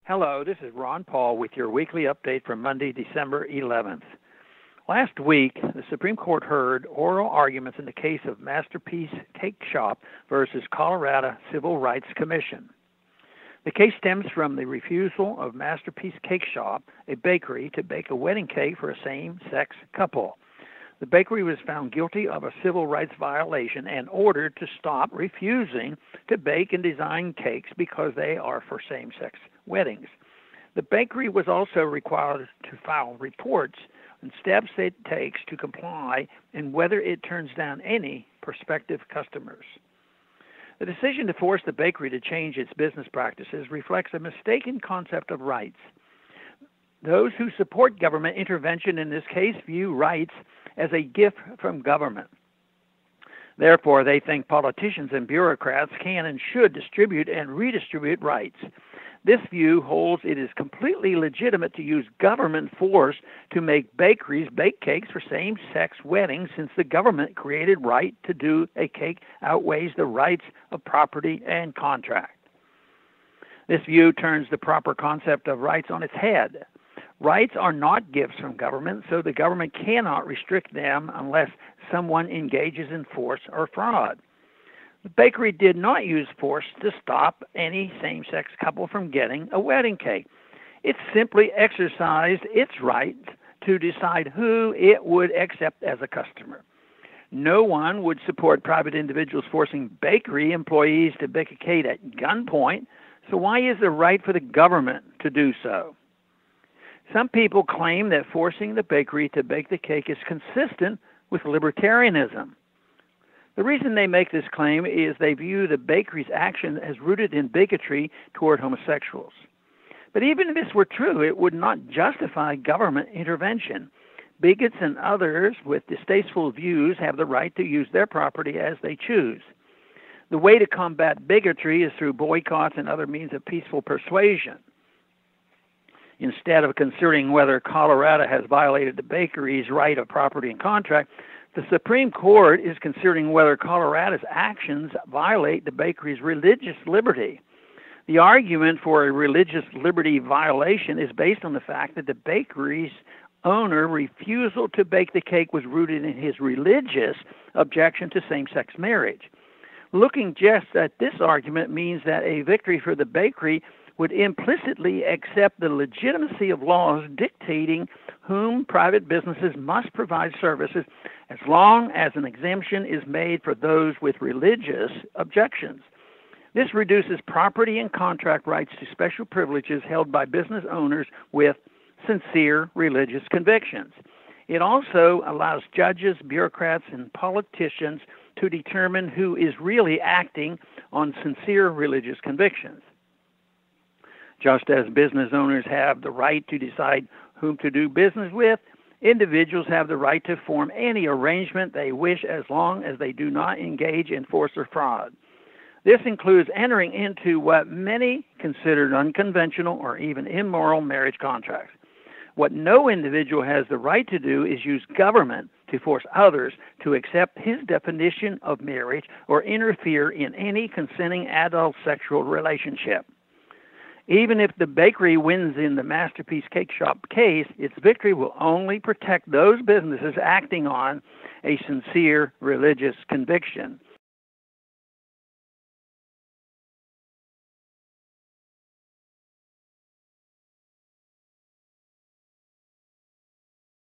Hello, this is Ron Paul with your weekly update for Monday, December 11th. Last week, the Supreme Court heard oral arguments in the case of Masterpiece Cakeshop versus Colorado Civil Rights Commission. The case stems from the refusal of Masterpiece Cakeshop, a bakery, to bake a wedding cake for a same-sex couple. The bakery was found guilty of a civil rights violation and ordered to stop refusing to bake and design cakes because they are for same-sex weddings. The bakery was also required to file reports on steps it takes to comply and whether it turns down any prospective customers. The decision to force the bakery to change its business practices reflects a mistaken concept of rights. Those who support government intervention in this case view rights as a gift from government. Therefore, they think politicians and bureaucrats can and should distribute and redistribute rights. This view holds it is completely legitimate to use government force to make bakeries bake cakes for same-sex weddings, since the government created right to do a cake outweighs the rights of property and contract. This view turns the proper concept of rights on its head. Rights are not gifts from government, so the government cannot restrict them unless someone engages in force or fraud. The bakery did not use force to stop any same-sex couple from getting a wedding cake. It simply exercised its right to decide who it would accept as a customer. No one would support private individuals forcing bakery employees to bake a cake at gunpoint, so why is it right for the government to do so? Some people claim that forcing the bakery to bake the cake is consistent with libertarianism. The reason they make this claim is they view the bakery's action as rooted in bigotry toward homosexuals. But even if this were true, it would not justify government intervention. Bigots and others with distasteful views have the right to use their property as they choose. The way to combat bigotry is through boycotts and other means of peaceful persuasion. Instead of considering whether Colorado has violated the bakery's right of property and contract, the Supreme Court is considering whether Colorado's actions violate the bakery's religious liberty. The argument for a religious liberty violation is based on the fact that the bakery's owner refusal to bake the cake was rooted in his religious objection to same-sex marriage. Looking just at this argument means that a victory for the bakery would implicitly accept the legitimacy of laws dictating whom private businesses must provide services as long as an exemption is made for those with religious objections. This reduces property and contract rights to special privileges held by business owners with sincere religious convictions. It also allows judges, bureaucrats, and politicians to determine who is really acting on sincere religious convictions. Just as business owners have the right to decide whom to do business with, individuals have the right to form any arrangement they wish as long as they do not engage in force or fraud. This includes entering into what many consider unconventional or even immoral marriage contracts. What no individual has the right to do is use government to force others to accept his definition of marriage or interfere in any consenting adult sexual relationship. Even if the bakery wins in the Masterpiece Cakeshop case, its victory will only protect those businesses acting on a sincere religious conviction.